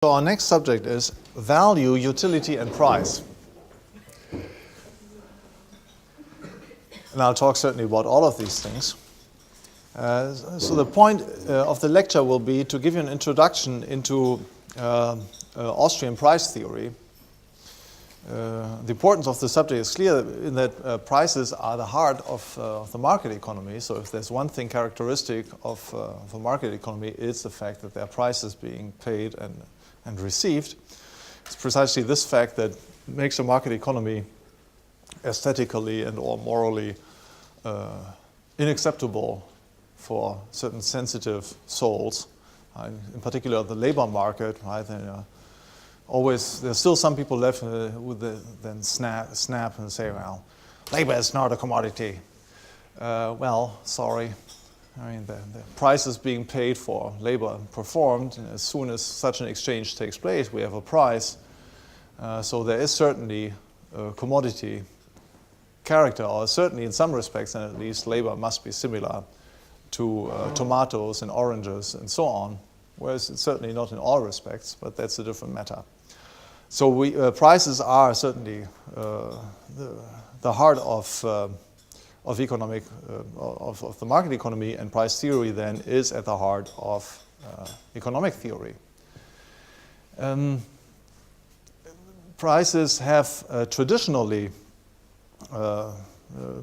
So our next subject is value, utility, and price. And I'll talk certainly about all of these things. So the point of the lecture will be to give you an introduction into Austrian price theory. The importance of the subject is clear in that prices are the heart of the market economy. So if there's one thing characteristic of the market economy, it's the fact that there are prices being paid and received. It's precisely this fact that makes a market economy aesthetically and or morally unacceptable for certain sensitive souls, in particular the labor market. Right? There's still some people left who then snap and say, well, labor is not a commodity. Well, sorry. I mean, the price is being paid for labor performed, and as soon as such an exchange takes place, we have a price. So there is certainly a commodity character, or certainly in some respects, and at least labor must be similar to tomatoes and oranges and so on, whereas it's certainly not in all respects, but that's a different matter. So prices are certainly the heart of economic of the market economy, and price theory then is at the heart of economic theory. Prices have traditionally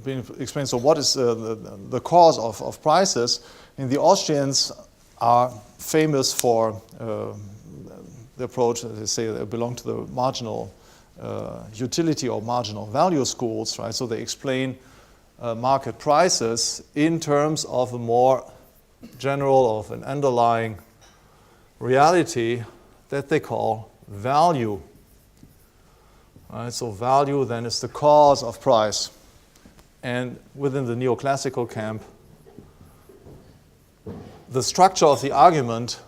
been explained. So what is the cause of prices? And the Austrians are famous for the approach, as they say, they belong to the marginal utility or marginal value schools, right? So they explain market prices in terms of a more general, of an underlying reality that they call value. Right? So value then is the cause of price. And within the neoclassical camp, the structure of the argument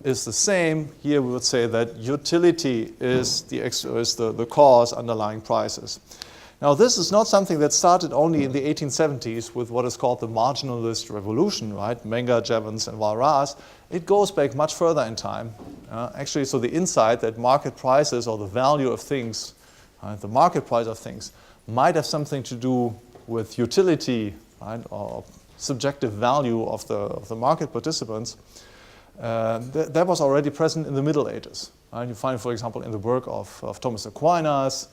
is the same. Here we would say that utility is the cause underlying prices. Now, this is not something that started only in the 1870s with what is called the marginalist revolution, right? Menger, Jevons, and Walras. It goes back much further in time. Actually, so the insight that market prices, or the value of things, the market price of things, might have something to do with utility, right? Or subjective value of the market participants, that was already present in the Middle Ages. You find, for example, in the work of Thomas Aquinas,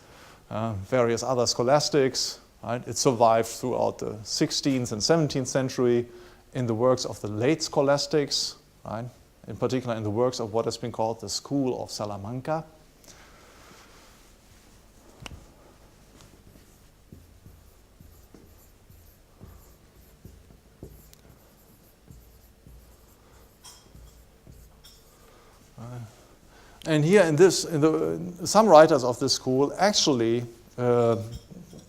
various other scholastics. Right? It survived throughout the 16th and 17th century in the works of the late scholastics, right? In particular in the works of what has been called the School of Salamanca. And here some writers of this school actually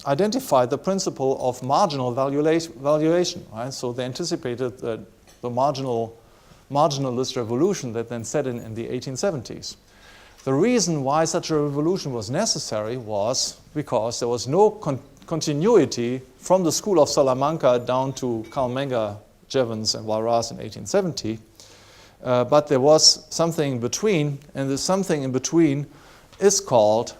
identified the principle of marginal valuation. Right? So they anticipated the marginalist revolution that then set in the 1870s. The reason why such a revolution was necessary was because there was no continuity from the School of Salamanca down to Karl Menger, Jevons, and Walras in 1870. But there was something in between, and this something in between is called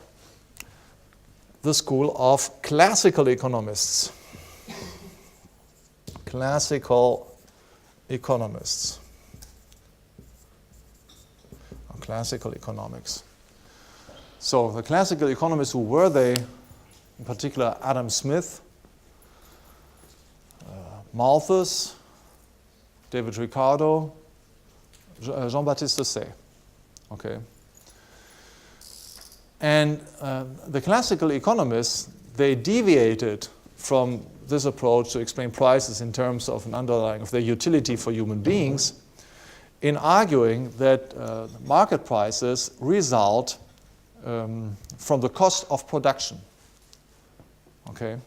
the School of Classical Economists. Classical economists. Or classical economics. So the classical economists, who were they? In particular, Adam Smith, Malthus, David Ricardo, Jean-Baptiste Say. Okay. And the classical economists, they deviated from this approach to explain prices in terms of an underlying of their utility for human beings, in arguing that market prices result from the cost of production. Okay.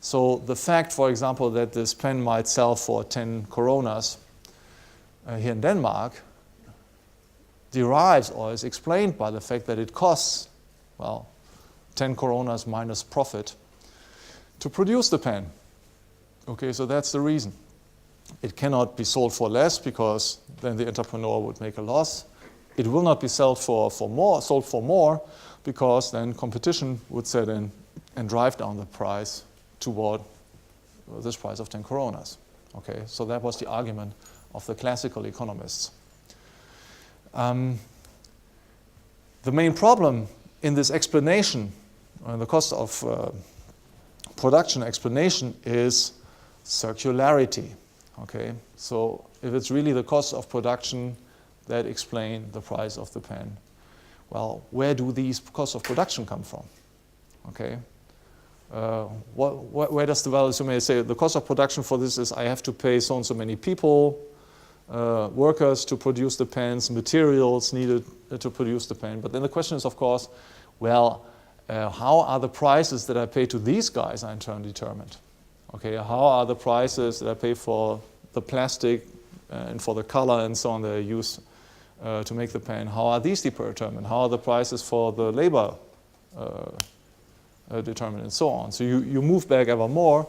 So the fact, for example, that this pen might sell for 10 coronas here in Denmark derives or is explained by the fact that it costs, well, 10 coronas minus profit to produce the pen. Okay, so that's the reason. It cannot be sold for less because then the entrepreneur would make a loss. It will not be sold for more because then competition would set in and drive down the price toward this price of 10 coronas. Okay, so that was the argument of the classical economists. The main problem in this explanation, the cost of production explanation, is circularity. Okay, so if it's really the cost of production that explain the price of the pen, well, where do these costs of production come from? Okay, where does the value? So may I say the cost of production for this is I have to pay so and so many people, workers to produce the pens, materials needed to produce the pen. But then the question is, of course, well, how are the prices that I pay to these guys in turn determined? Okay, how are the prices that I pay for the plastic and for the color and so on that I use to make the pen? How are these determined? How are the prices for the labor determined and so on? So you move back ever more,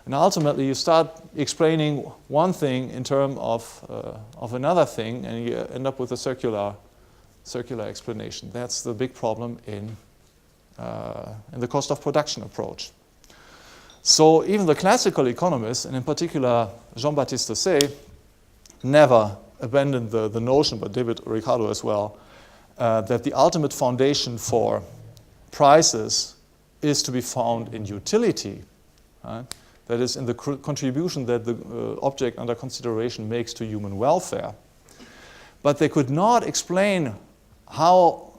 and ultimately you start explaining one thing in terms of another thing, and you end up with a circular explanation. That's the big problem in the cost of production approach. So even the classical economists, and in particular Jean-Baptiste Say, never abandoned the notion, but David Ricardo as well, that the ultimate foundation for prices is to be found in utility. That is, in the contribution that the object under consideration makes to human welfare. But they could not explain how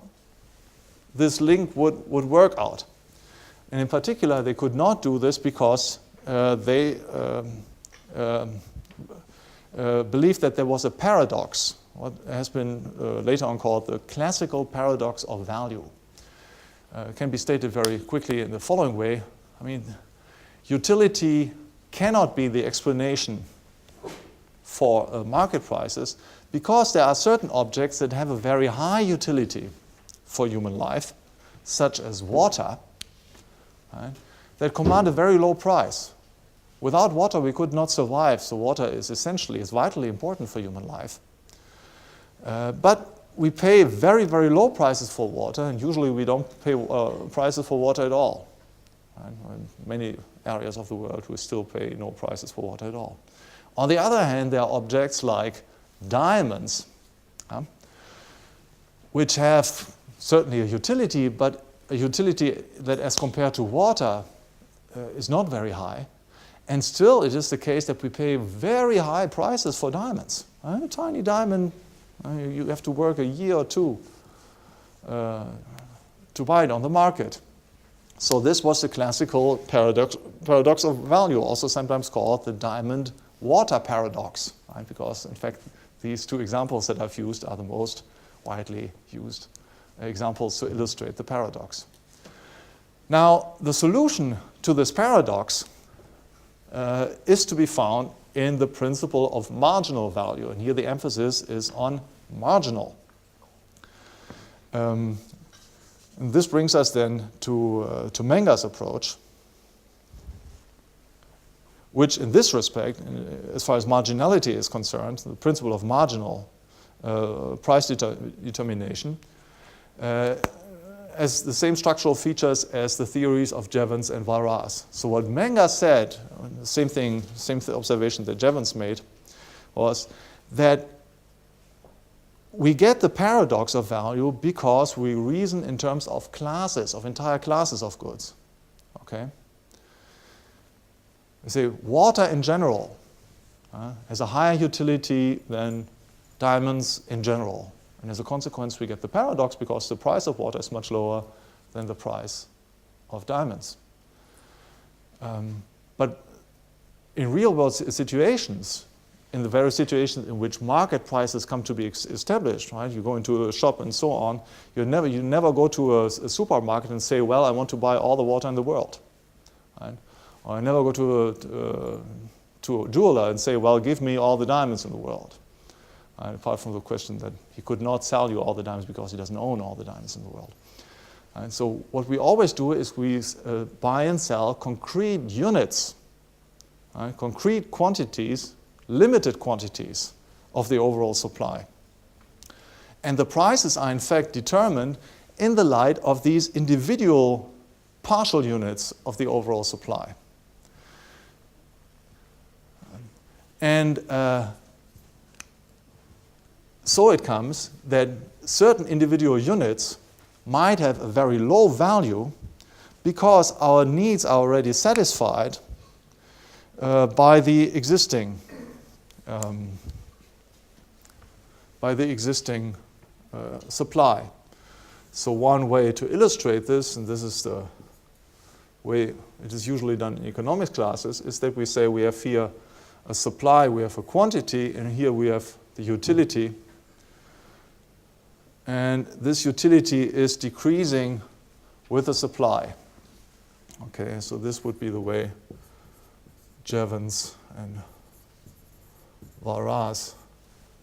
this link would work out. And in particular, they could not do this because they believed that there was a paradox, what has been later on called the classical paradox of value. It can be stated very quickly in the following way. I mean, utility cannot be the explanation for market prices because there are certain objects that have a very high utility for human life, such as water, right, that command a very low price. Without water, we could not survive, so water is vitally important for human life. But we pay very, very low prices for water, and usually we don't pay prices for water at all. Right? In many areas of the world, we still pay no prices for water at all. On the other hand, there are objects like diamonds, which have certainly a utility, but a utility that as compared to water is not very high. And still it is the case that we pay very high prices for diamonds. A tiny diamond, you have to work a year or two to buy it on the market. So this was the classical paradox of value, also sometimes called the diamond water paradox, right? Because in fact these two examples that I've used are the most widely used examples to illustrate the paradox. Now, the solution to this paradox is to be found in the principle of marginal value, and here the emphasis is on marginal. And this brings us then to Menger's approach, which in this respect, as far as marginality is concerned, the principle of marginal price determination, has the same structural features as the theories of Jevons and Walras. So what Menger said, the same observation that Jevons made, was that we get the paradox of value because we reason in terms of classes, of entire classes of goods. Okay? We say water in general has a higher utility than diamonds in general. And as a consequence, we get the paradox because the price of water is much lower than the price of diamonds. But in real-world situations, in the very situations in which market prices come to be established, right? You go into a shop and so on. You never go to a supermarket and say, "Well, I want to buy all the water in the world," right? Or I never go to a jeweler and say, "Well, give me all the diamonds in the world." Apart from the question that he could not sell you all the diamonds because he doesn't own all the diamonds in the world. And so what we always do is we buy and sell concrete units, concrete quantities limited quantities of the overall supply. And the prices are in fact determined in the light of these individual partial units of the overall supply. And so it comes that certain individual units might have a very low value because our needs are already satisfied by the existing supply. So one way to illustrate this, and this is the way it is usually done in economics classes, is that we say we have here a supply, we have a quantity, and here we have the utility. And this utility is decreasing with the supply. Okay, so this would be the way Jevons and Walras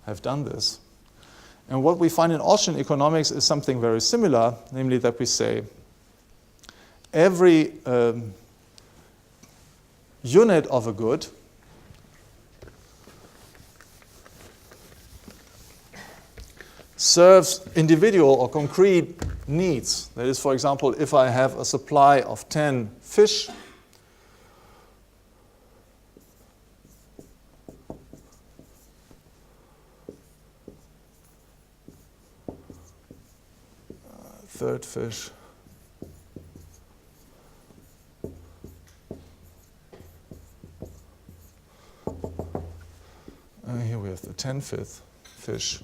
have done this. And what we find in Austrian economics is something very similar, namely that we say every unit of a good serves individual or concrete needs. That is, for example, if I have a supply of 10 fish, third fish, here we have the 10th fish.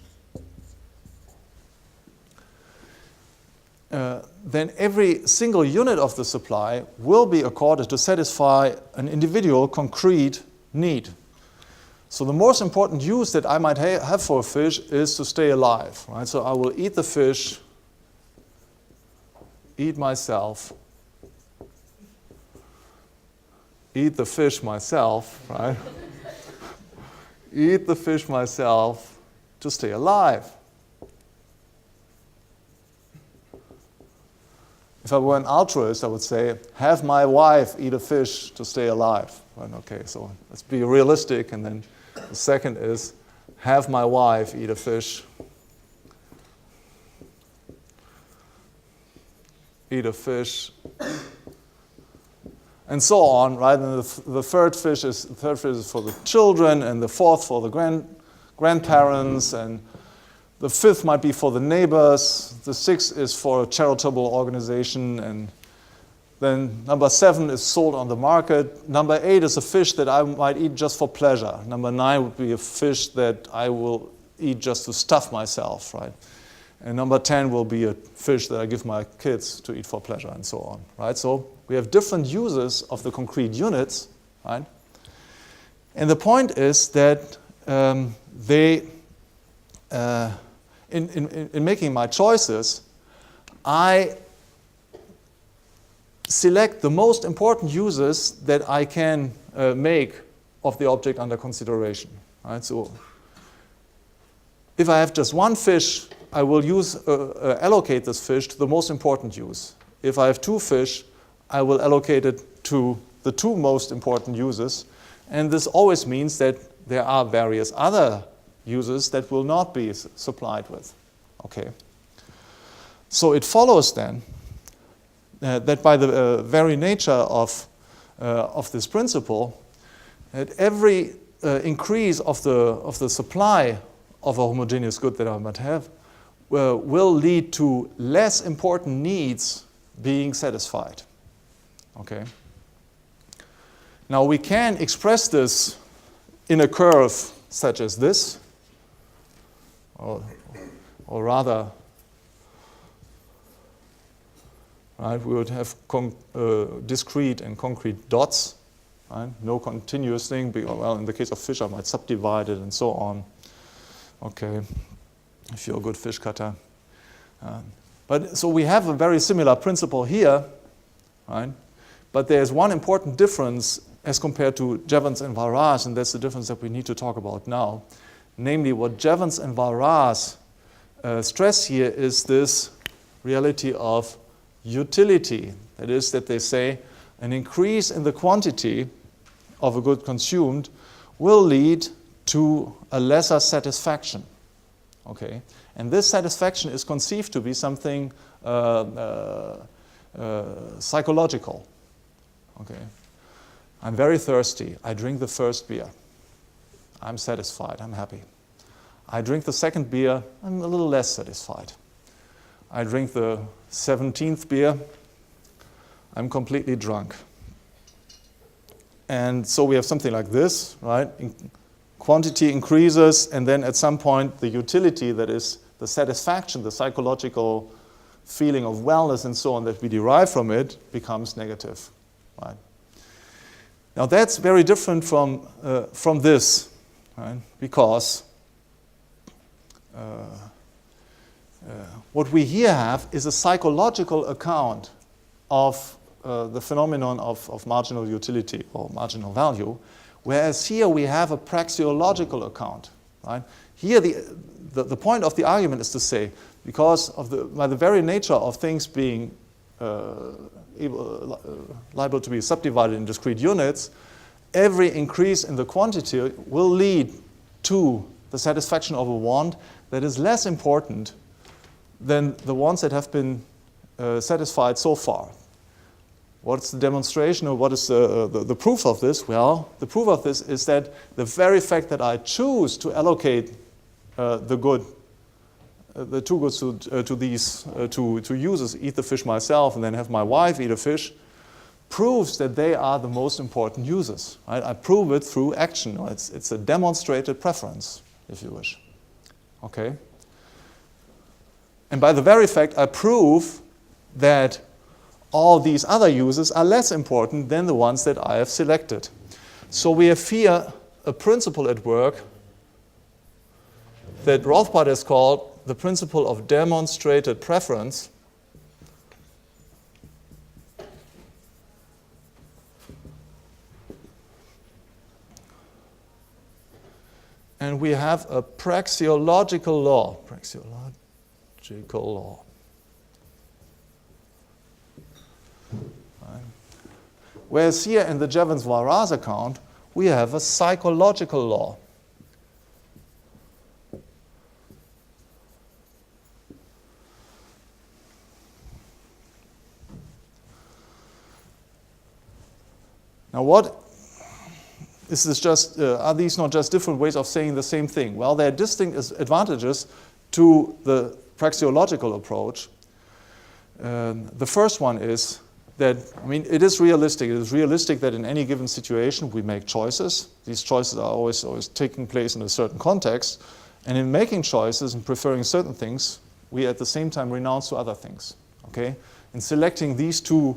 Then every single unit of the supply will be accorded to satisfy an individual concrete need. So the most important use that I might have for a fish is to stay alive, right? So I will eat the fish, eat myself, eat the fish myself, right? Eat the fish myself to stay alive. If I were an altruist, I would say, have my wife eat a fish to stay alive. Right? Okay, so let's be realistic. And then the second is, have my wife eat a fish. Eat a fish. And so on, right? And the third fish is for the children, and the fourth for the grandparents, and the fifth might be for the neighbors. The sixth is for a charitable organization. And then number 7 is sold on the market. Number 8 is a fish that I might eat just for pleasure. Number 9 would be a fish that I will eat just to stuff myself, right? And number 10 will be a fish that I give my kids to eat for pleasure, and so on, right? So we have different uses of the concrete units, right? And the point is that in making my choices, I select the most important uses that I can make of the object under consideration. Right? So if I have just one fish, I will allocate this fish to the most important use. If I have 2 fish, I will allocate it to the 2 most important uses. And this always means that there are various other uses that will not be supplied with. Okay. So it follows then that by the very nature of this principle, that every increase of the supply of a homogeneous good that I might have will lead to less important needs being satisfied. Okay. Now we can express this in a curve such as this. Or rather, right, we would have discrete and concrete dots, right? No continuous thing. Well, in the case of fish, I might subdivide it and so on. Okay, if you're a good fish cutter. But so we have a very similar principle here, right? But there's one important difference as compared to Jevons and Walras, and that's the difference that we need to talk about now. Namely, what Jevons and Walras stress here is this reality of utility. That is, that they say an increase in the quantity of a good consumed will lead to a lesser satisfaction. Okay, and this satisfaction is conceived to be something psychological. Okay, I'm very thirsty. I drink the first beer. I'm satisfied. I'm happy. I drink the second beer. I'm a little less satisfied. I drink the 17th beer. I'm completely drunk. And so we have something like this, right? Quantity increases, and then at some point the utility, that is the satisfaction, the psychological feeling of wellness and so on that we derive from it, becomes negative, right? Now that's very different from this, right? Because what we here have is a psychological account of the phenomenon of marginal utility or marginal value, whereas here we have a praxeological account, right? Here the point of the argument is to say, because by the very nature of things being liable to be subdivided in discrete units, every increase in the quantity will lead to the satisfaction of a want that is less important than the ones that have been satisfied so far. What's the demonstration, or what is the proof of this? Well, the proof of this is that the very fact that I choose to allocate the two goods to these two users, eat the fish myself and then have my wife eat a fish, proves that they are the most important users. Right? I prove it through action. It's a demonstrated preference, if you wish. Okay? And by the very fact, I prove that all these other users are less important than the ones that I have selected. So we have here a principle at work that Rothbard has called the principle of demonstrated preference. And we have a praxeological law. Whereas here in the Jevons-Walras account, we have a psychological law. Now what is this just, are these not just different ways of saying the same thing? Well, there are distinct advantages to the praxeological approach. The first one is that, I mean, it is realistic. It is realistic that in any given situation we make choices. These choices are always taking place in a certain context. And in making choices and preferring certain things, we at the same time renounce to other things. Okay? In selecting these two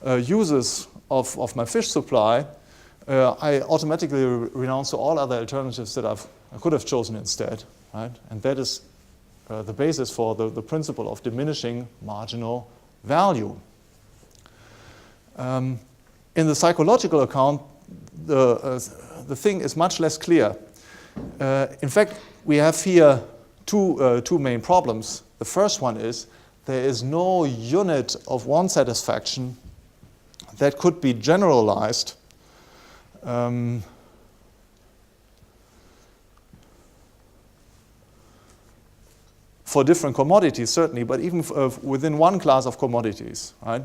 uses of my fish supply, I automatically renounce to all other alternatives that I could have chosen instead. Right? And that is the basis for the principle of diminishing marginal value. In the psychological account, the thing is much less clear. In fact, we have here two main problems. The first one is there is no unit of want satisfaction that could be generalized for different commodities, certainly, but even within one class of commodities, right?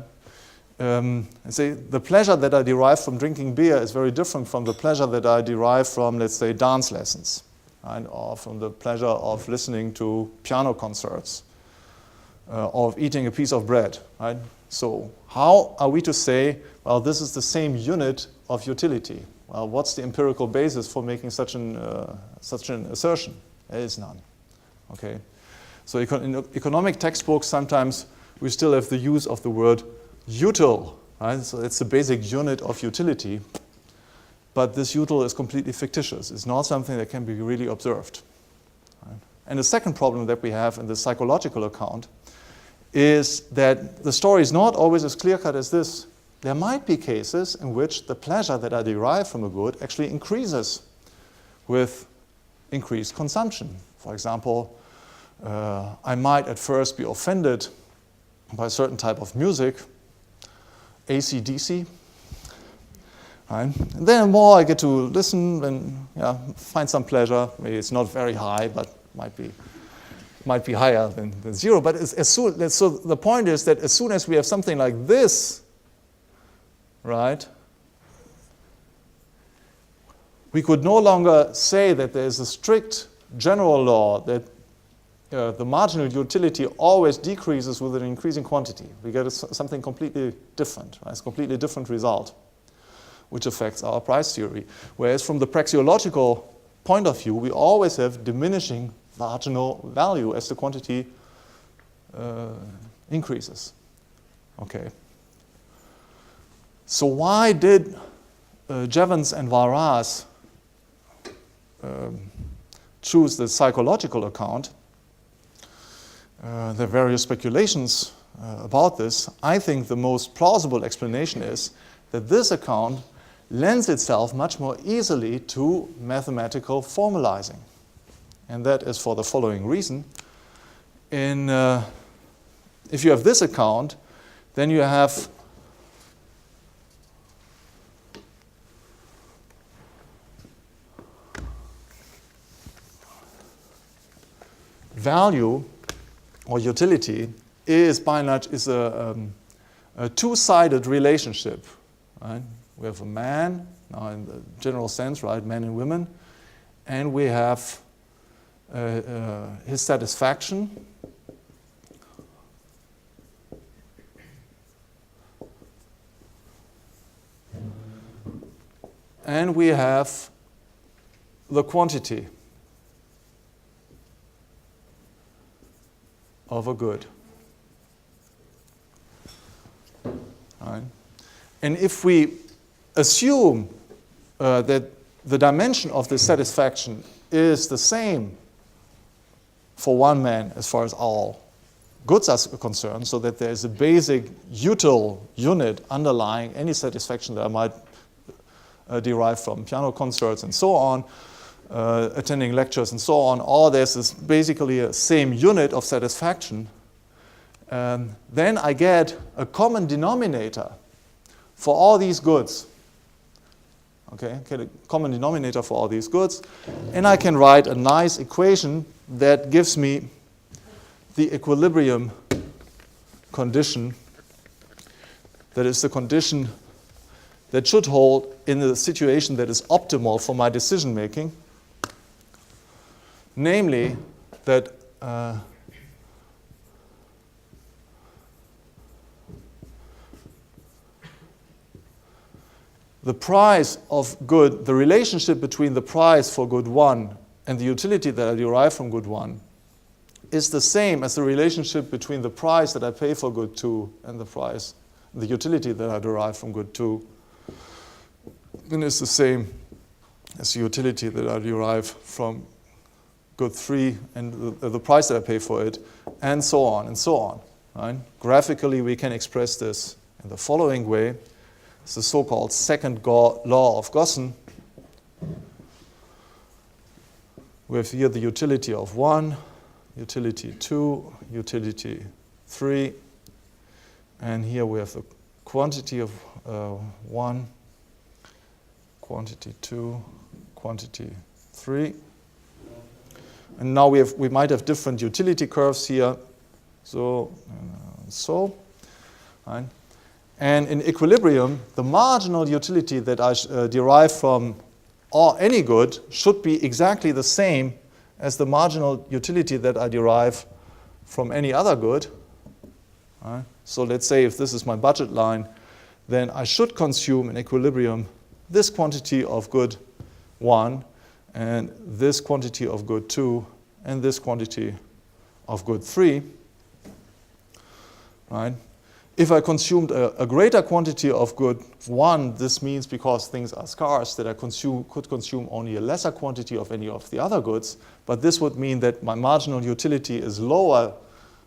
Say the pleasure that I derive from drinking beer is very different from the pleasure that I derive from, let's say, dance lessons, right? Or from the pleasure of listening to piano concerts, or of eating a piece of bread, right? So how are we to say, well, this is the same unit of utility? Well, what's the empirical basis for making such an assertion? There is none. Okay. So in economic textbooks, sometimes we still have the use of the word util, right? So it's the basic unit of utility, but this util is completely fictitious. It's not something that can be really observed. Right? And the second problem that we have in the psychological account is that the story is not always as clear-cut as this. There might be cases in which the pleasure that I derive from a good actually increases with increased consumption. For example, I might at first be offended by a certain type of music, AC/DC, Right? And then the more I get to listen and find some pleasure. Maybe it's not very high, but might be higher than 0. But so the point is that as soon as we have something like this, right, we could no longer say that there is a strict general law that the marginal utility always decreases with an increasing quantity. We get something completely different. Right? It's a completely different result, which affects our price theory. Whereas from the praxeological point of view, we always have diminishing marginal value as the quantity increases. Okay. So why did Jevons and Walras choose the psychological account? There are various speculations about this. I think the most plausible explanation is that this account lends itself much more easily to mathematical formalizing. And that is for the following reason. If you have this account, then you have value or utility is by and large is a two-sided relationship. Right? We have a man, now in the general sense, right, men and women, and we have his satisfaction and we have the quantity of a good. Right? And if we assume that the dimension of the satisfaction is the same for one man as far as all goods are concerned, so that there is a basic util unit underlying any satisfaction that I might derive from piano concerts and so on, attending lectures and so on, or there's basically a same unit of satisfaction, then I get a common denominator for all these goods. Okay, get a common denominator for all these goods, and I can write a nice equation that gives me the equilibrium condition, that is the condition that should hold in the situation that is optimal for my decision making, namely that the price of good, the relationship between the price for good 1 and the utility that I derive from good 1 is the same as the relationship between the price that I pay for good 2 and the utility that I derive from good 2. Then it's the same as the utility that I derive from good 3 and the price that I pay for it, and so on and so on. Right? Graphically, we can express this in the following way. It's the so-called second law of Gaussen. We have here the utility of 1, utility 2, utility 3, and here we have the quantity of 1, quantity 2, quantity 3. And now we might have different utility curves here, right? And in equilibrium, the marginal utility that I derive from any good should be exactly the same as the marginal utility that I derive from any other good. Right? So let's say if this is my budget line, then I should consume in equilibrium this quantity of good 1 and this quantity of good 2 and this quantity of good 3. Right? If I consumed a greater quantity of good 1, this means because things are scarce that I could consume only a lesser quantity of any of the other goods. But this would mean that my marginal utility is lower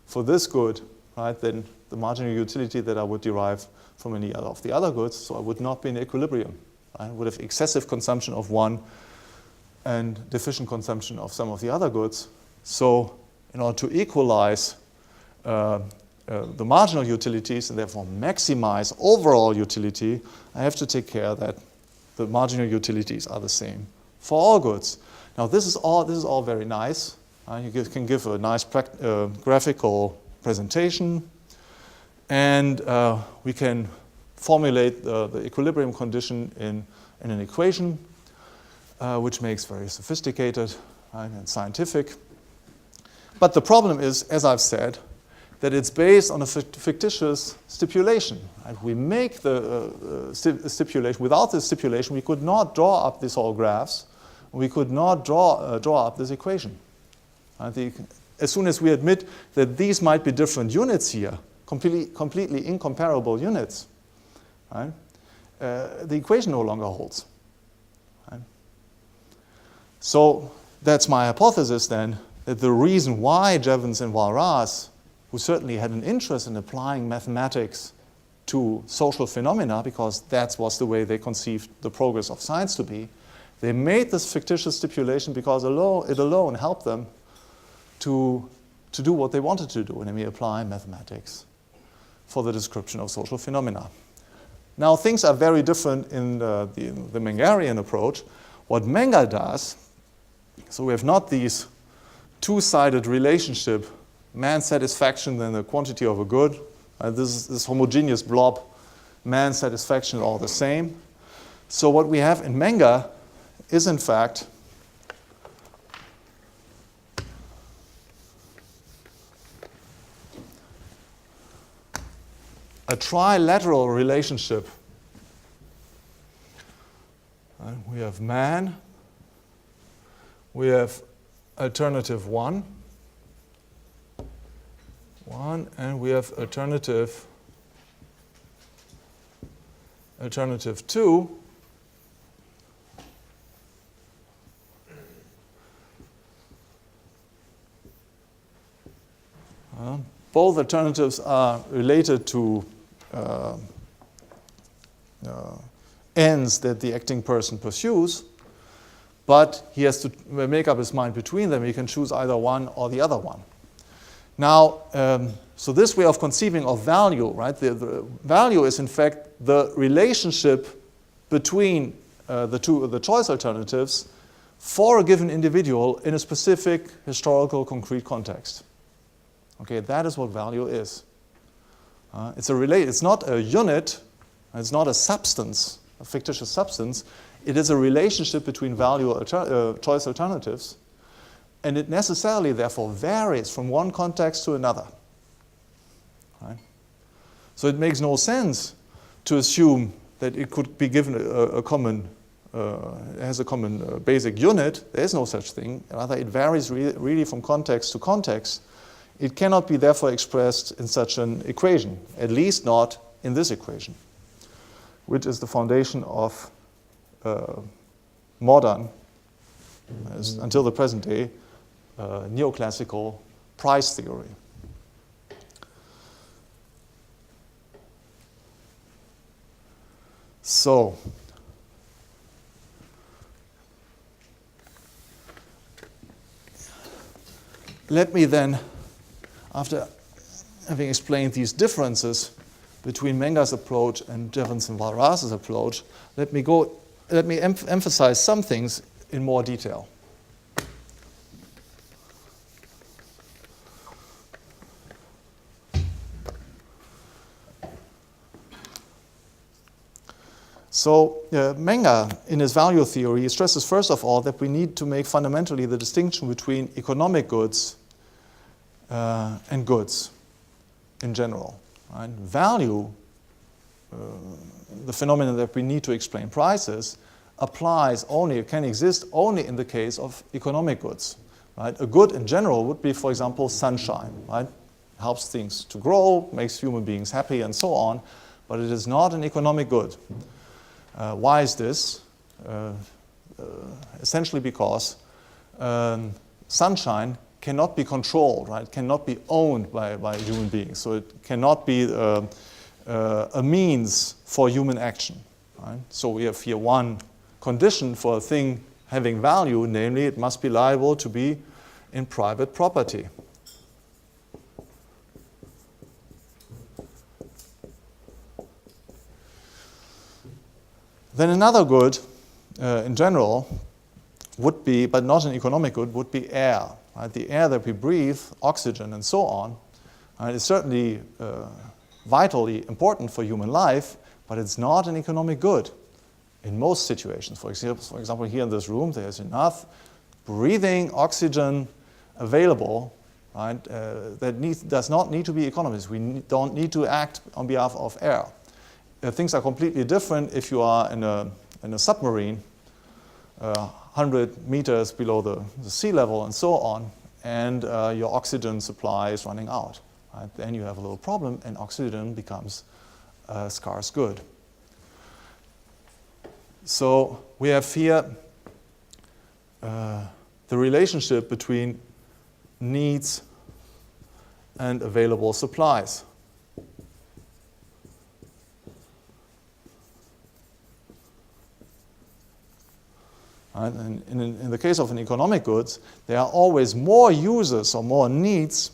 for this good, right, than the marginal utility that I would derive from any other of the other goods. So I would not be in equilibrium. I would have excessive consumption of one and deficient consumption of some of the other goods. So in order to equalize the marginal utilities and therefore maximize overall utility, I have to take care that the marginal utilities are the same for all goods. Now this is all very nice. You can give a nice graphical presentation, and we can formulate the equilibrium condition in an equation, which makes very sophisticated and scientific. But the problem is, as I've said, that it's based on a fictitious stipulation. We make the stipulation. Without this stipulation, we could not draw up these whole graphs. We could not draw up this equation. As soon as we admit that these might be different units here, completely incomparable units, right, the equation no longer holds. Right? So that's my hypothesis then, that the reason why Jevons and Walras, who certainly had an interest in applying mathematics to social phenomena, because that was the way they conceived the progress of science to be, they made this fictitious stipulation because it alone helped them to do what they wanted to do, namely apply mathematics for the description of social phenomena. Now things are very different in the Mengerian approach. What Menger does, so we have not these two-sided relationship, man's satisfaction and the quantity of a good. This homogeneous blob, man's satisfaction, all the same. So what we have in Menger is in fact a trilateral relationship. We have man, we have alternative 1, and we have alternative 2. Both alternatives are related to ends that the acting person pursues, but he has to make up his mind between them. He can choose either one or the other one. Now, so this way of conceiving of value, right? The value is in fact the relationship between the choice alternatives for a given individual in a specific historical concrete context. Okay, that is what value is. It's not a unit, it's not a substance, a fictitious substance. It is a relationship between choice alternatives, and it necessarily, therefore, varies from one context to another. Right? So it makes no sense to assume that it could be given a common, has a common basic unit. There is no such thing. Rather, it varies really from context to context. It cannot be therefore expressed in such an equation, at least not in this equation, which is the foundation of modern, until the present day, neoclassical price theory. So, let me then, after having explained these differences between Menger's approach and Jevons and Walras's approach, let me emphasize some things in more detail. So Menger, in his value theory, stresses first of all that we need to make fundamentally the distinction between economic goods and goods in general. Right? Value, the phenomenon that we need to explain prices, can exist only in the case of economic goods. Right? A good in general would be, for example, sunshine. Right? Helps things to grow, makes human beings happy, and so on, but it is not an economic good. Why is this? Essentially because sunshine cannot be controlled, right? Cannot be owned by human beings. So it cannot be a means for human action. Right? So we have here one condition for a thing having value, namely it must be liable to be in private property. Then another good in general would be, but not an economic good, would be air. Right? The air that we breathe, oxygen and so on, is certainly vitally important for human life, but it's not an economic good in most situations. For example, here in this room, there's enough breathing oxygen available, right, that does not need to be economist. We don't need to act on behalf of air. Things are completely different if you are in a submarine 100 meters below the sea level and so on, and your oxygen supply is running out. Right? Then you have a little problem, and oxygen becomes a scarce good. So we have here the relationship between needs and available supplies. Right? And in the case of an economic goods, there are always more users or more needs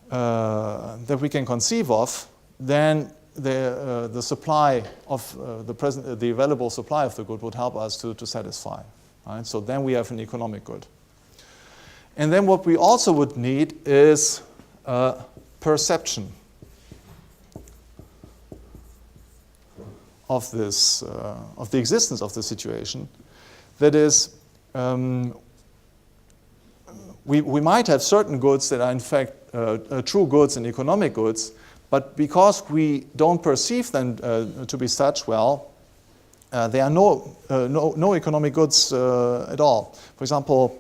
that we can conceive of than the supply of the available supply of the good would help us to satisfy. Right? So then we have an economic good. And then what we also would need is perception of this, of the existence of the situation. That is, we might have certain goods that are in fact true goods and economic goods, but because we don't perceive them to be such, well, there are no economic goods at all. For example,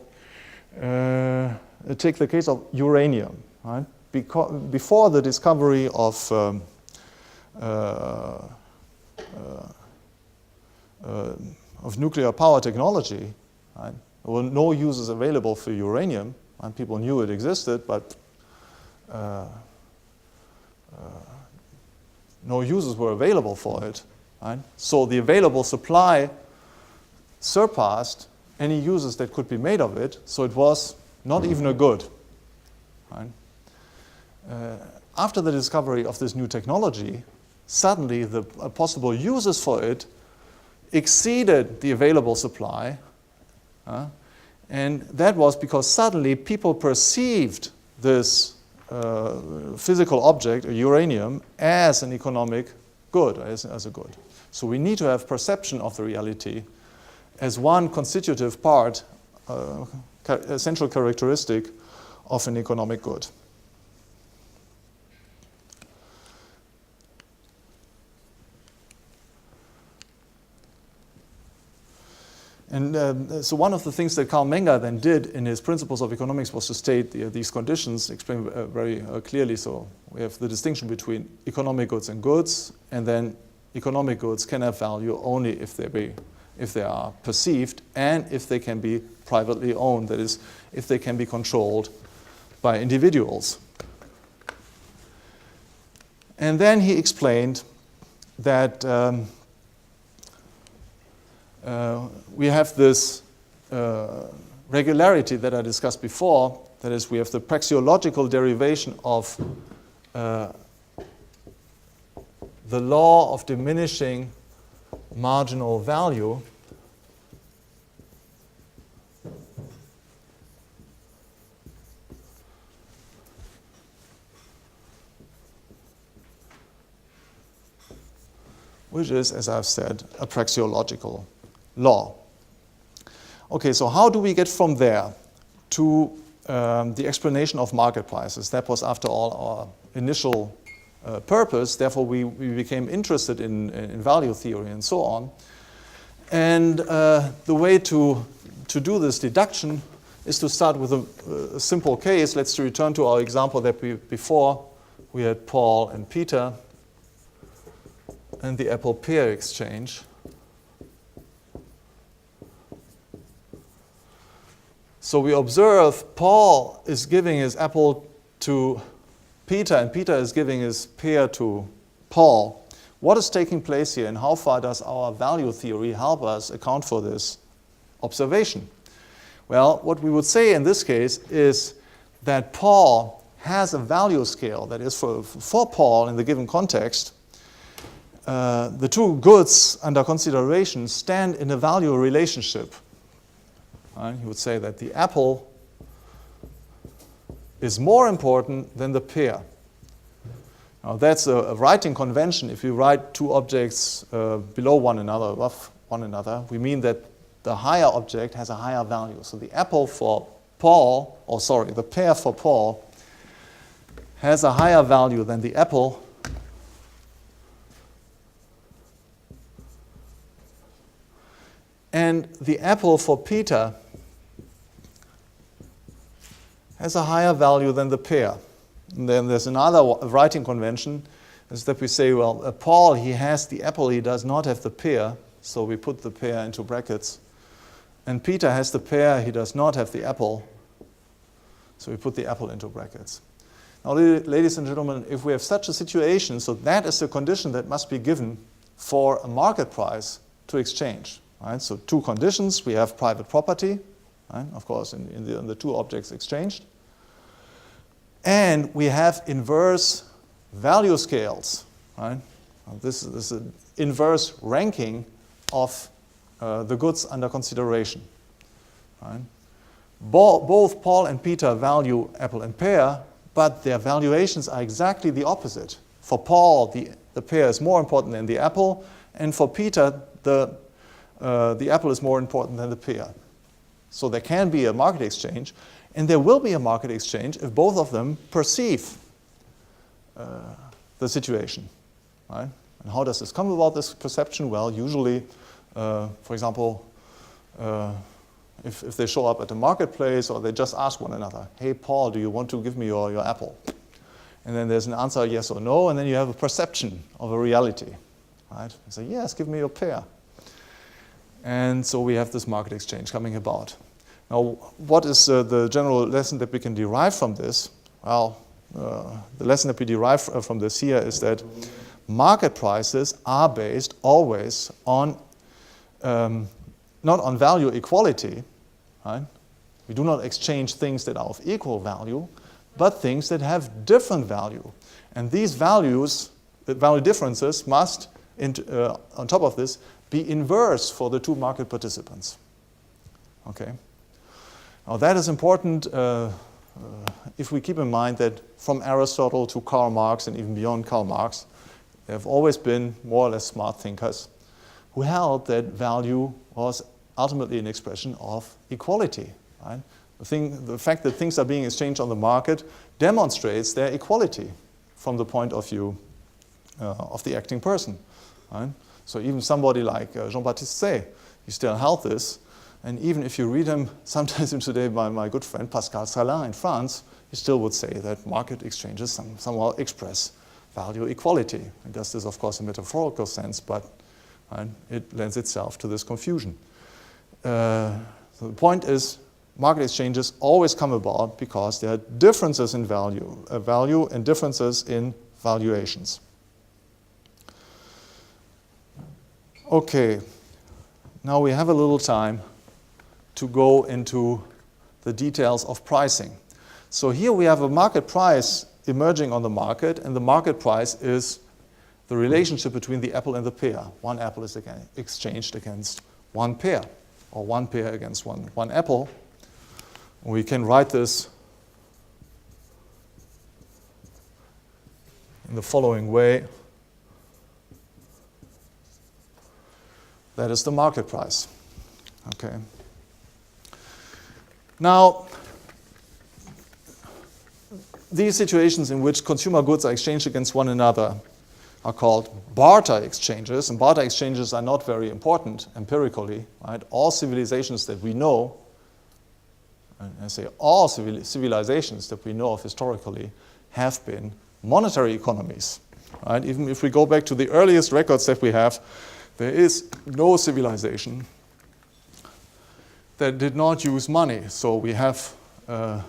take the case of uranium. Right? Before the discovery of nuclear power technology, right, there were no uses available for uranium, and people knew it existed, but no uses were available for it. Right? So the available supply surpassed any uses that could be made of it, so it was not even a good. Right? After the discovery of this new technology, suddenly the possible uses for it exceeded the available supply, and that was because suddenly people perceived this physical object, uranium, as an economic good, as a good. So we need to have perception of the reality as one constitutive part, essential characteristic of an economic good. And so one of the things that Karl Menger then did in his Principles of Economics was to state these conditions, explain very clearly. So we have the distinction between economic goods and goods, and then economic goods can have value only if they are perceived and if they can be privately owned, that is, if they can be controlled by individuals. And then he explained that we have this regularity that I discussed before. That is, we have the praxeological derivation of the law of diminishing marginal value, which is, as I've said, a praxeological law. Okay, so how do we get from there to the explanation of market prices? That was, after all, our initial purpose. Therefore, we became interested in value theory and so on. And the way to do this deduction is to start with a simple case. Let's return to our example that before we had Paul and Peter and the apple-pear exchange. So we observe Paul is giving his apple to Peter, and Peter is giving his pear to Paul. What is taking place here, and how far does our value theory help us account for this observation? Well, what we would say in this case is that Paul has a value scale, that is, for Paul in the given context, the two goods under consideration stand in a value relationship. You would say that the apple is more important than the pear. Now that's a writing convention. If you write two objects below one another, above one another, we mean that the higher object has a higher value. So the apple for Paul, the pear for Paul has a higher value than the apple and the apple for Peter has a higher value than the pear. And then there's another writing convention, is that we say, well, Paul, he has the apple, he does not have the pear, so we put the pear into brackets. And Peter has the pear, he does not have the apple, so we put the apple into brackets. Now, ladies and gentlemen, if we have such a situation, so that is the condition that must be given for a market price to exchange. Right? So two conditions, we have private property, right? Of course, in the two objects exchanged. And we have inverse value scales. Right? This is an inverse ranking of the goods under consideration. Right? Both Paul and Peter value apple and pear, but their valuations are exactly the opposite. For Paul, the pear is more important than the apple, and for Peter, the apple is more important than the pear. So there can be a market exchange, and there will be a market exchange if both of them perceive the situation. Right? And how does this come about, this perception? Well, usually, for example, if they show up at a marketplace or they just ask one another, hey, Paul, do you want to give me your apple? And then there's an answer, yes or no, and then you have a perception of a reality. Right? You say, yes, give me your pear. And so we have this market exchange coming about. Now, what is the general lesson that we can derive from this? Well, the lesson that we derive from this here is that market prices are based always on, not on value equality. Right? We do not exchange things that are of equal value, but things that have different value. And these values, the value differences, must, on top of this, be inverse for the two market participants. Okay. Now that is important if we keep in mind that from Aristotle to Karl Marx and even beyond Karl Marx, there have always been more or less smart thinkers who held that value was ultimately an expression of equality. Right? The fact that things are being exchanged on the market demonstrates their equality from the point of view of the acting person. Right? So even somebody like Jean-Baptiste Say, he still held this. And even if you read him, sometimes today by my good friend Pascal Salin in France, he still would say that market exchanges somehow express value equality. He does this, of course, in metaphorical sense, but it lends itself to this confusion. So the point is, market exchanges always come about because there are differences in value and differences in valuations. Okay, now we have a little time to go into the details of pricing. So here we have a market price emerging on the market, and the market price is the relationship between the apple and the pear. One apple is exchanged against one pear, or one pear against one apple. We can write this in the following way. That is the market price. Okay. Now, these situations in which consumer goods are exchanged against one another are called barter exchanges, and barter exchanges are not very important empirically. Right? All civilizations that we know, and I say all civilizations that we know of historically, have been monetary economies. Right? Even if we go back to the earliest records that we have, there is no civilization that did not use money. So we have the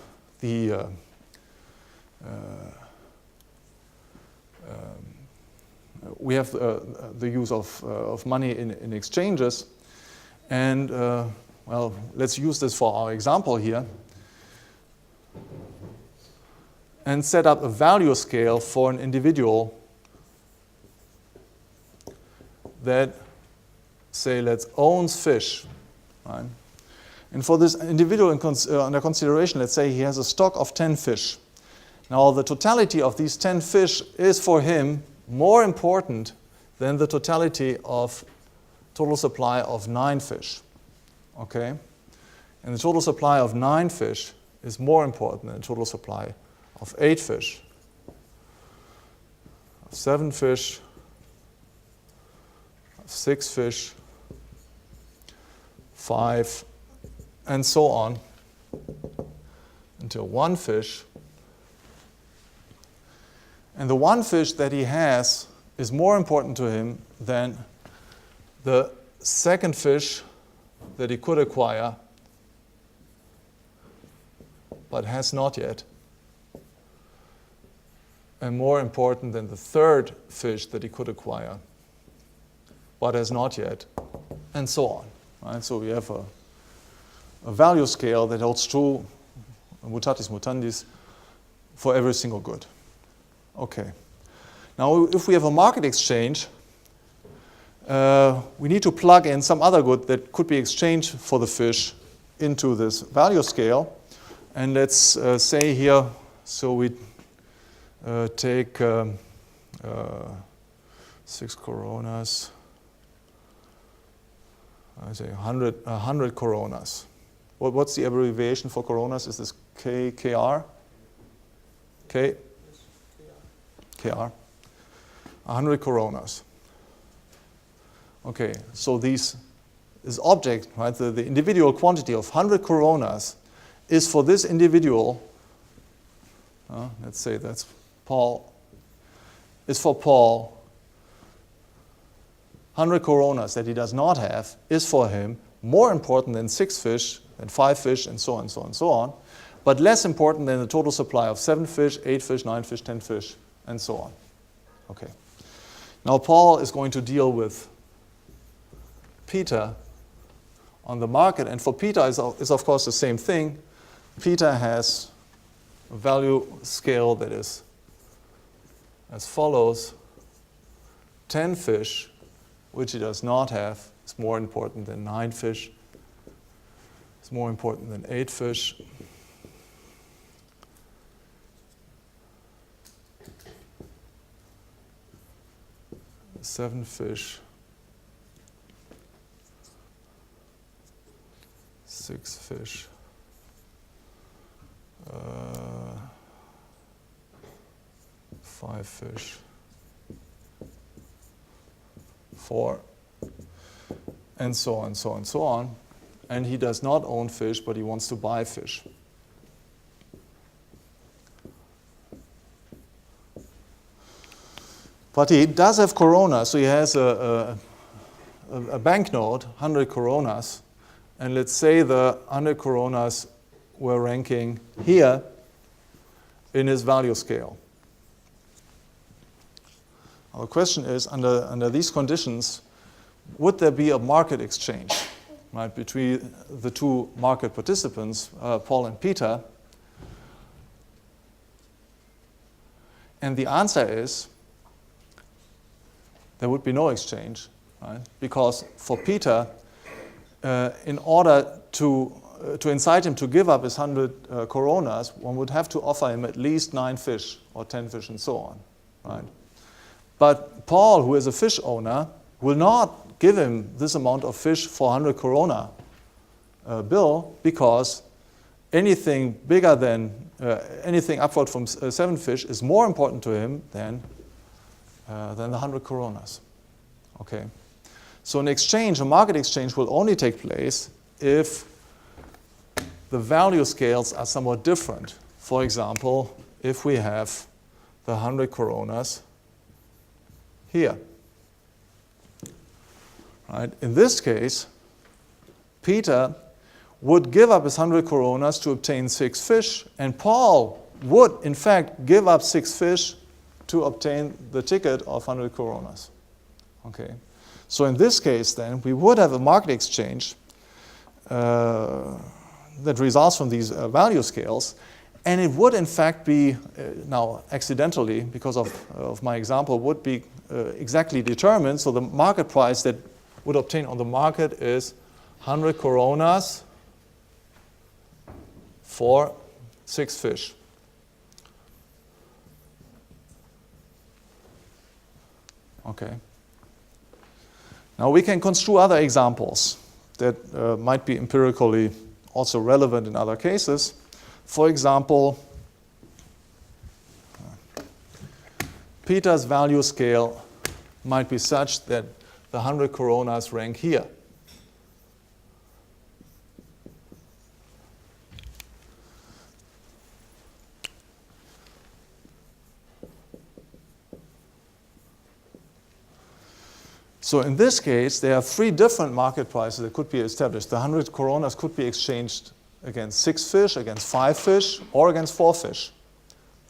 use of money in exchanges, and well, let's use this for our example here, and set up a value scale for an individual that, say, owns fish, right? And for this individual under consideration, let's say he has a stock of 10 fish. Now, the totality of these 10 fish is for him more important than the totality of total supply of 9 fish, okay? And the total supply of 9 fish is more important than the total supply of 8 fish, of 7 fish, of 6 fish, 5, and so on, until 1 fish. And the 1 fish that he has is more important to him than the 2nd fish that he could acquire but has not yet, and more important than the 3rd fish that he could acquire but has not yet, and so on. Right? So we have a value scale that holds true, mutatis mutandis, for every single good. Okay. Now, if we have a market exchange, we need to plug in some other good that could be exchanged for the fish into this value scale. And let's say here, so we take 6 coronas, I say 100 coronas. What's the abbreviation for coronas? Is this KR? K? KR. 100 coronas. Okay, so this object, right, the individual quantity of 100 coronas is for this individual, let's say that's Paul, is for Paul, 100 coronas that he does not have is for him more important than 6 fish, than 5 fish, and so on, so on, so on, but less important than the total supply of 7 fish, 8 fish, 9 fish, 10 fish, and so on. Okay. Now Paul is going to deal with Peter on the market, and for Peter is of course the same thing. Peter has a value scale that is as follows: 10 fish, which he does not have, is more important than 9 fish, is more important than 8 fish, 7 fish, 6 fish, 5 fish, 4, and so on, so on, so on. And he does not own fish, but he wants to buy fish. But he does have coronas, so he has a banknote, 100 coronas, and let's say the 100 coronas were ranking here in his value scale. Our question is, under these conditions, would there be a market exchange, right, between the two market participants, Paul and Peter? And the answer is, there would be no exchange, right? Because for Peter, in order to incite him to give up his 100 coronas, one would have to offer him at least 9 fish or 10 fish and so on, right? But Paul, who is a fish owner, will not give him this amount of fish for 100 corona bill, because anything bigger than, anything upward from 7 fish is more important to him than the 100 coronas. Okay. So an exchange, a market exchange, will only take place if the value scales are somewhat different. For example, if we have the 100 coronas here. Right? In this case, Peter would give up his 100 coronas to obtain 6 fish, and Paul would, in fact, give up 6 fish to obtain the ticket of 100 coronas. Okay. So in this case, then, we would have a market exchange that results from these value scales, And it would in fact be, now accidentally, because of my example, would be exactly determined. So the market price that would obtain on the market is 100 coronas for 6 fish. Okay. Now we can construe other examples that might be empirically also relevant in other cases. For example, Peter's value scale might be such that the 100 coronas rank here. So in this case, there are 3 different market prices that could be established. The 100 coronas could be exchanged against 6 fish, against 5 fish, or against 4 fish.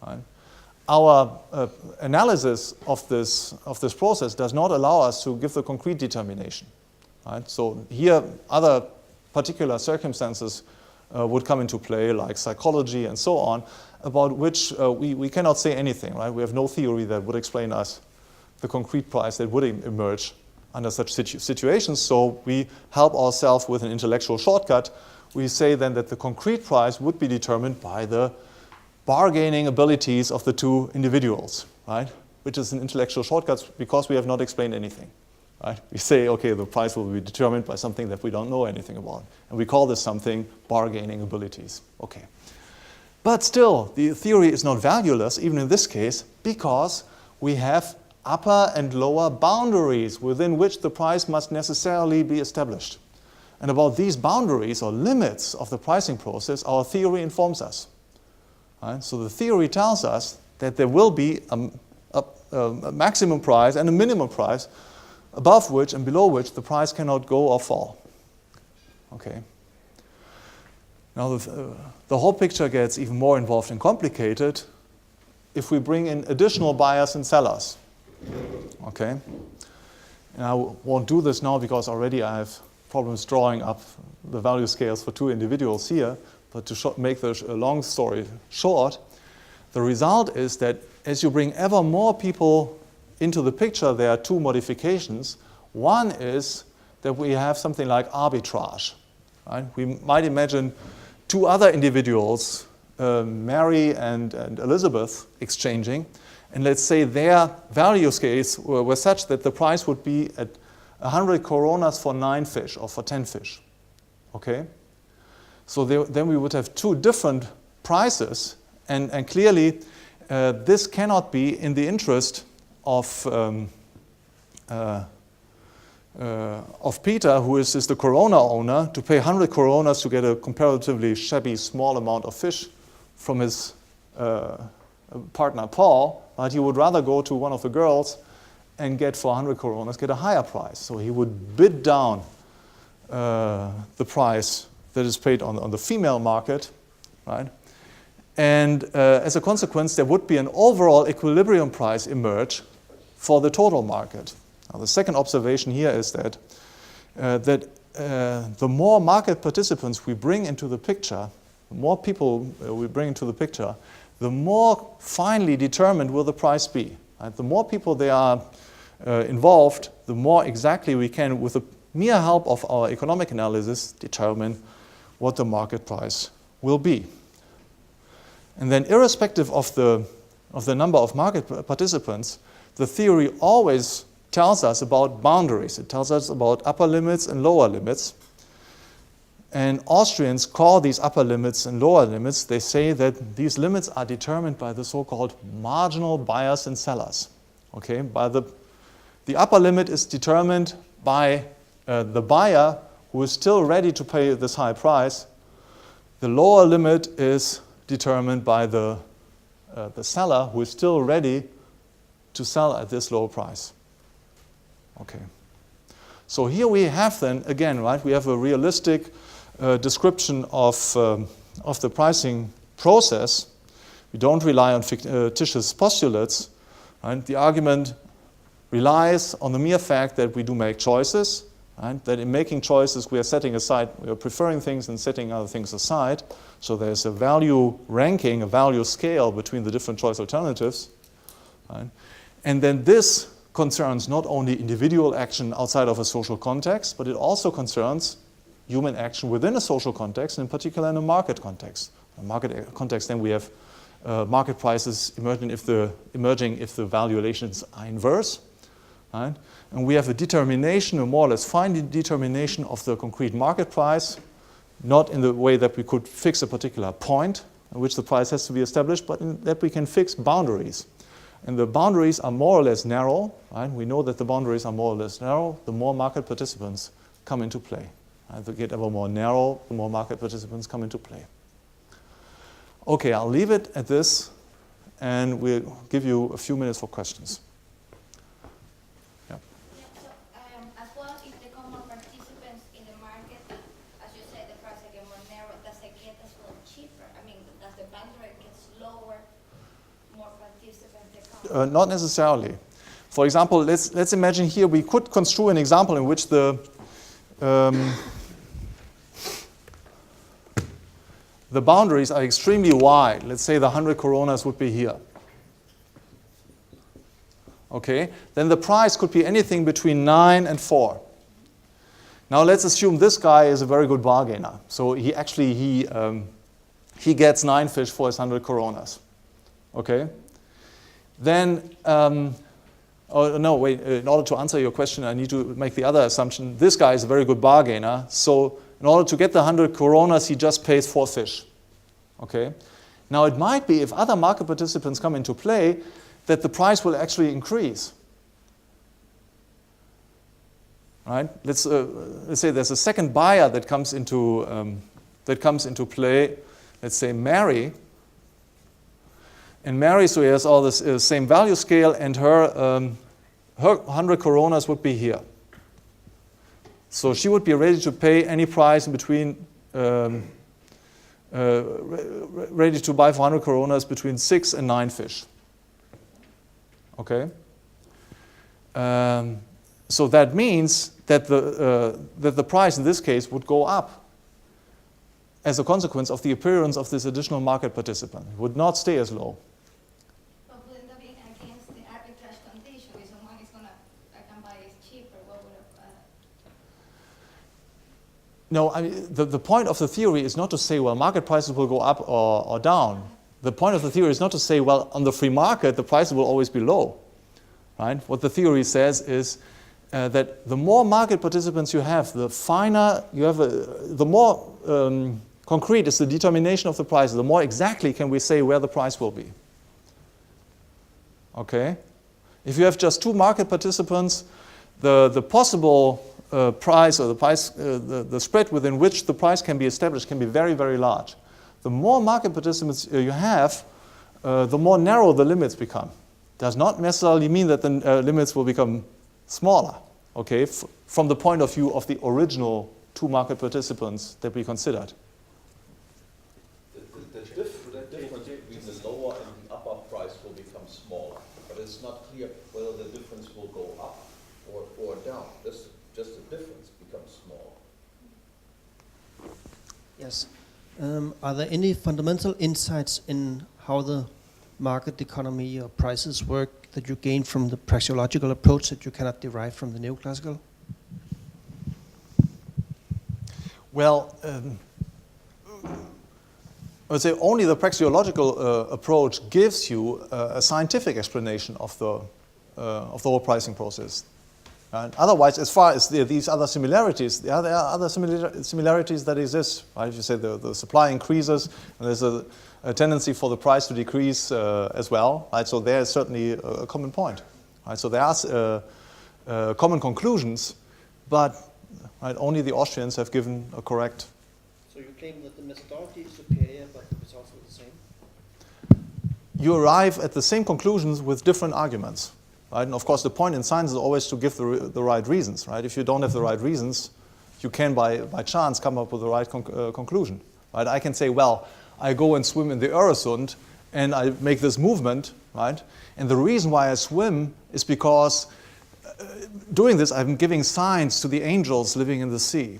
Right? Our analysis of this process does not allow us to give the concrete determination. Right? So here, other particular circumstances would come into play, like psychology and so on, about which we cannot say anything. Right? We have no theory that would explain us the concrete price that would emerge under such situations. So we help ourselves with an intellectual shortcut. We say then that the concrete price would be determined by the bargaining abilities of the 2 individuals, right? Which is an intellectual shortcut because we have not explained anything, right? We say, okay, the price will be determined by something that we don't know anything about. And we call this something bargaining abilities. Okay. But still, the theory is not valueless, even in this case, because we have upper and lower boundaries within which the price must necessarily be established. And about these boundaries or limits of the pricing process, our theory informs us. Right? So the theory tells us that there will be a maximum price and a minimum price above which and below which the price cannot go or fall. Okay. Now the whole picture gets even more involved and complicated if we bring in additional buyers and sellers. Okay. And I won't do this now because already I have problems drawing up the value scales for 2 individuals here. But to make the long story short, the result is that as you bring ever more people into the picture, there are 2 modifications. One is that we have something like arbitrage. Right? We might imagine 2 other individuals, Mary and Elizabeth, exchanging. And let's say their value scales were such that the price would be at 100 coronas for 9 fish or for 10 fish. Okay? So then we would have 2 different prices, and clearly this cannot be in the interest of Peter, who is the corona owner, to pay 100 coronas to get a comparatively shabby small amount of fish from his partner Paul, but he would rather go to one of the girls and get for 100 coronas, get a higher price. So he would bid down the price that is paid on the female market, right? And as a consequence, there would be an overall equilibrium price emerge for the total market. Now, the second observation here is that the more market participants we bring into the picture, the more people we bring into the picture, the more finely determined will the price be. Right? The more people there are involved, the more exactly we can, with the mere help of our economic analysis, determine what the market price will be. And then irrespective of the number of market participants, the theory always tells us about boundaries. It tells us about upper limits and lower limits. And Austrians call these upper limits and lower limits. They say that these limits are determined by the so-called marginal buyers and sellers. Okay? By the upper limit is determined by the buyer who is still ready to pay this high price. The lower limit is determined by the seller who is still ready to sell at this low price. Okay. So here we have then, again, right, we have a realistic description of the pricing process. We don't rely on fictitious postulates. Right? The argument relies on the mere fact that we do make choices, right? That in making choices we are preferring things and setting other things aside. So there's a value ranking, a value scale between the different choice alternatives. Right? And then this concerns not only individual action outside of a social context, but it also concerns human action within a social context, in particular in a market context. In a market context, then we have market prices emerging if the value relations are inverse. Right? And we have a determination, a more or less fine determination of the concrete market price, not in the way that we could fix a particular point at which the price has to be established, but in that we can fix boundaries. And the boundaries are more or less narrow. Right? We know that the boundaries are more or less narrow, the more market participants come into play. Right? They get ever more narrow, the more market participants come into play. Okay, I'll leave it at this, and we'll give you a few minutes for questions. Yeah, so as well, if the common participants in the market, as you say, the price get more narrow, does it get as well cheaper? I mean, does the boundary get lower, more participants come? Not necessarily. For example, let's imagine here we could construe an example in which the boundaries are extremely wide. Let's say the 100 coronas would be here. Okay, then the price could be anything between 9 and 4. Now let's assume this guy is a very good bargainer. So he gets 9 fish for his 100 coronas. Okay, then in order to answer your question, I need to make the other assumption. This guy is a very good bargainer, so in order to get the 100 coronas, he just pays 4 fish. Okay? Now it might be, if other market participants come into play, that the price will actually increase. Right? Let's say there's a second buyer that comes into play. Let's say Mary. And Mary, so he has all this same value scale, and her 100 coronas would be here. So she would be ready to pay any price in between, ready to buy for 100 coronas between 6 and 9 fish. Okay? So that means that the price in this case would go up as a consequence of the appearance of this additional market participant. It would not stay as low. But wouldn't that be against the arbitrage condition? If someone is going to, I can buy it cheaper, what would have... No, I mean, the point of the theory is not to say, well, market prices will go up or down. The point of the theory is not to say, well, on the free market, the prices will always be low. Right? What the theory says is that the more market participants you have, the finer you have, the more concrete is the determination of the price, the more exactly can we say where the price will be. Okay? If you have just 2 market participants, the possible price or the spread within which the price can be established can be very, very large. The more market participants you have, the more narrow the limits become. Does not necessarily mean that the limits will become smaller, okay, from the point of view of the original 2 market participants that we considered. The difference between the lower and the upper price will become smaller, but it's not clear whether the difference will go up or down. Just the difference becomes smaller. Yes. Are there any fundamental insights in how the market economy or prices work that you gain from the praxeological approach that you cannot derive from the neoclassical? Well, I would say only the praxeological approach gives you a scientific explanation of the whole pricing process. Right? Otherwise, as far as these other similarities, there are other similarities that exist. Right? If you say the supply increases, and there's a tendency for the price to decrease as well. Right? So there is certainly a common point. Right? So there are common conclusions, but right, only the Austrians have given a correct. So you claim that the methodology is superior, but the results are the same? You arrive at the same conclusions with different arguments. Right? And of course, the point in science is always to give the right reasons. Right? If you don't have the right reasons, you can, by chance, come up with the right conclusion. Right? I can say, well, I go and swim in the Öresund, and I make this movement. Right? And the reason why I swim is because doing this, I'm giving signs to the angels living in the sea.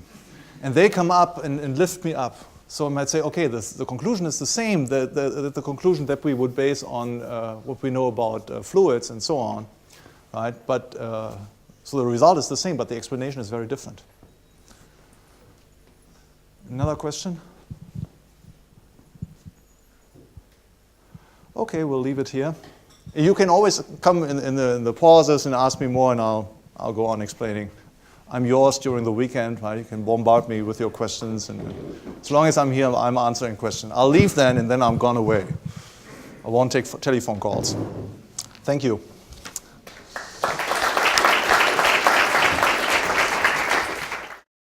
And they come up and lift me up. So I might say, okay, the conclusion is the same, the conclusion that we would base on what we know about fluids and so on, right? But, so the result is the same, but the explanation is very different. Another question? Okay, we'll leave it here. You can always come in the pauses and ask me more, and I'll go on explaining. I'm yours during the weekend, right? You can bombard me with your questions, and as long as I'm here, I'm answering questions. I'll leave then, and then I'm gone away. I won't take telephone calls. Thank you.